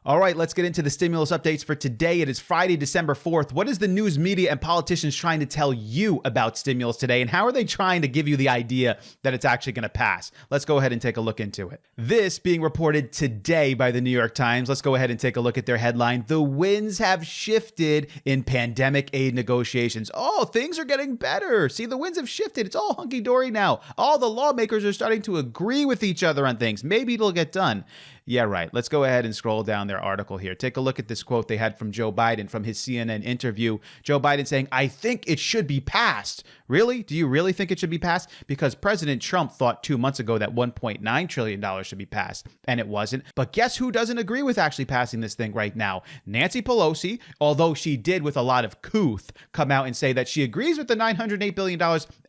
All right, let's get into the stimulus updates for today. It is Friday, December 4th. What is the news media and politicians trying to tell you about stimulus today, and how are they trying to give you the idea that it's actually going to pass? Let's go ahead and take a look into it. This being reported today by the New York Times. Let's go ahead and take a look at their headline. The winds have shifted in pandemic aid negotiations. Oh, things are getting better. See, the winds have shifted. It's all hunky-dory now. All the lawmakers are starting to agree with each other on things. Maybe it'll get done. Yeah, right. Let's go ahead and scroll down their article here. Take a look at this quote they had from Joe Biden from his CNN interview. Joe Biden saying, "I think it should be passed." Really? Do you really think it should be passed? Because President Trump thought 2 months ago that $1.9 trillion should be passed, and it wasn't. But guess who doesn't agree with actually passing this thing right now? Nancy Pelosi, although she did with a lot of couth come out and say that she agrees with the $908 billion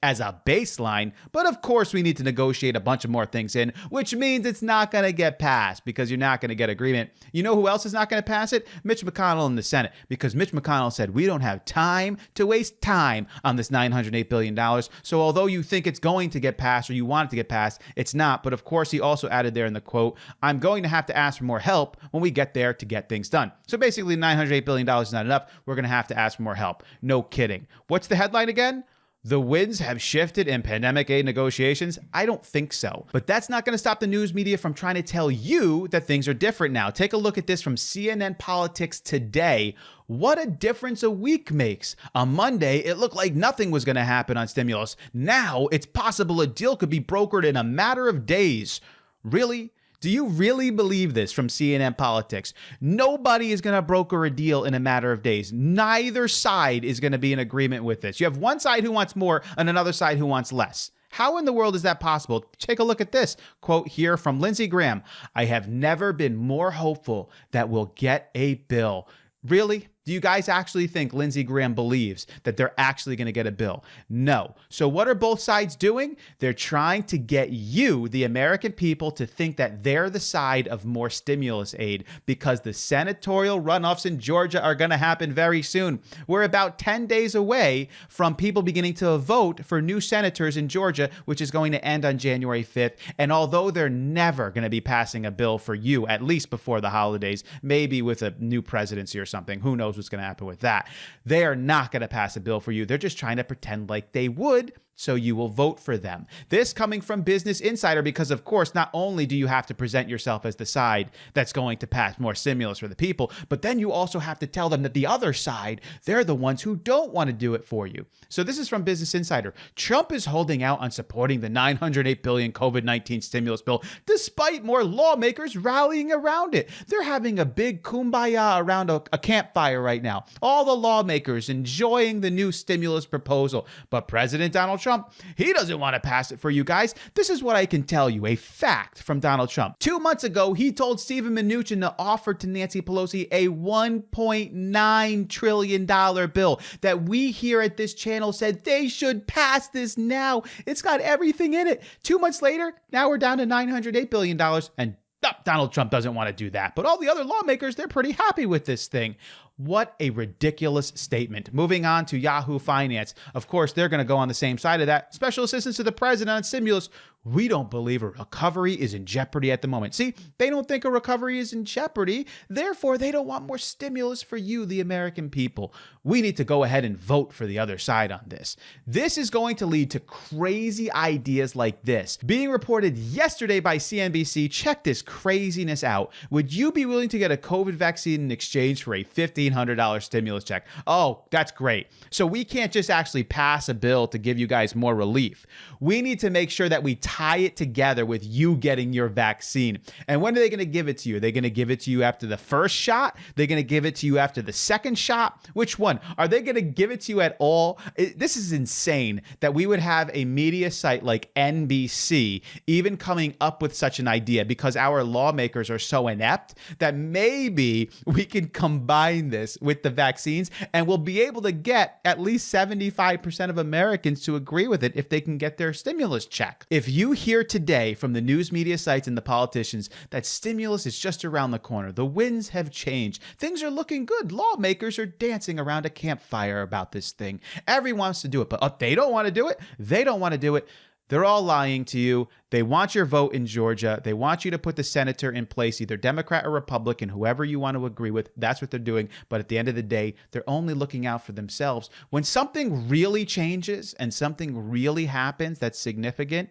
as a baseline. But of course, we need to negotiate a bunch of more things in, which means it's not going to get passed because you're not going to get agreement. You know who else is not going to pass it? Mitch McConnell in the Senate, because Mitch McConnell said, we don't have time to waste time on this $908 billion. So although you think it's going to get passed or you want it to get passed, it's not. But of course, he also added there in the quote, "I'm going to have to ask for more help when we get there to get things done." So basically, $908 billion is not enough. We're going to have to ask for more help. No kidding. What's the headline again? The winds have shifted in pandemic aid negotiations? I don't think so. But that's not going to stop the news media from trying to tell you that things are different now. Take a look at this from CNN Politics Today. What a difference a week makes. On Monday, it looked like nothing was going to happen on stimulus. Now, it's possible a deal could be brokered in a matter of days. Really? Do you really believe this from CNN Politics? Nobody is going to broker a deal in a matter of days. Neither side is going to be in agreement with this. You have one side who wants more and another side who wants less. How in the world is that possible? Take a look at this quote here from Lindsey Graham. "I have never been more hopeful that we'll get a bill." Really? Do you guys actually think Lindsey Graham believes that they're actually going to get a bill? No. So what are both sides doing? They're trying to get you, the American people, to think that they're the side of more stimulus aid because the senatorial runoffs in Georgia are going to happen very soon. We're about 10 days away from people beginning to vote for new senators in Georgia, which is going to end on January 5th. And although they're never going to be passing a bill for you, at least before the holidays, maybe with a new presidency or something, who knows what's going to happen with that. They are not going to pass a bill for you. They're just trying to pretend like they would, so you will vote for them. This coming from Business Insider because, of course, not only do you have to present yourself as the side that's going to pass more stimulus for the people, but then you also have to tell them that the other side, they're the ones who don't want to do it for you. So this is from Business Insider. Trump is holding out on supporting the $908 billion COVID-19 stimulus bill, despite more lawmakers rallying around it. They're having a big kumbaya around a campfire right now. All the lawmakers enjoying the new stimulus proposal. But President Donald Trump, he doesn't want to pass it for you guys. This is what I can tell you, a fact from Donald Trump. 2 months ago, he told Stephen Mnuchin to offer to Nancy Pelosi a $1.9 trillion bill that we here at this channel said they should pass this now. It's got everything in it. 2 months later, now we're down to $908 billion and Donald Trump doesn't want to do that. But all the other lawmakers, they're pretty happy with this thing. What a ridiculous statement. Moving on to Yahoo Finance. Of course, they're going to go on the same side of that. Special assistance to the president on stimulus. We don't believe a recovery is in jeopardy at the moment. See, they don't think a recovery is in jeopardy. Therefore, they don't want more stimulus for you, the American people. We need to go ahead and vote for the other side on this. This is going to lead to crazy ideas like this. Being reported yesterday by CNBC, check this craziness out. Would you be willing to get a COVID vaccine in exchange for a $1,500 stimulus check? Oh, that's great. So we can't just actually pass a bill to give you guys more relief. We need to make sure that we tie it together with you getting your vaccine. And when are they going to give it to you? Are they going to give it to you after the first shot? They're going to give it to you after the second shot? Which one? Are they going to give it to you at all? This is insane that we would have a media site like NBC even coming up with such an idea, because our lawmakers are so inept that maybe we can combine this with the vaccines and we'll be able to get at least 75% of Americans to agree with it if they can get their stimulus check. If you hear today from the news media sites and the politicians that stimulus is just around the corner, the winds have changed, things are looking good, lawmakers are dancing around a campfire about this thing, everyone wants to do it, but they don't want to do it, they don't want to do it, They're all lying to you. They want your vote in Georgia. They want you to put the senator in place, either Democrat or Republican, whoever you want to agree with. That's what they're doing. But at the end of the day, they're only looking out for themselves. When something really changes and something really happens that's significant,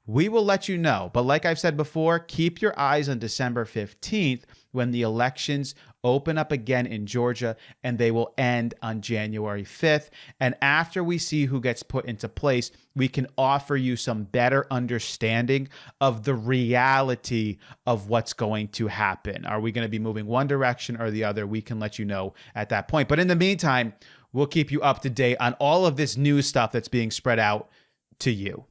we will let you know. But like I've said before, keep your eyes on December 15th when the elections open up again in Georgia, and they will end on January 5th. And after we see who gets put into place, we can offer you some better understanding of the reality of what's going to happen. Are we going to be moving one direction or the other? We can let you know at that point. But in the meantime, we'll keep you up to date on all of this new stuff that's being spread out to you.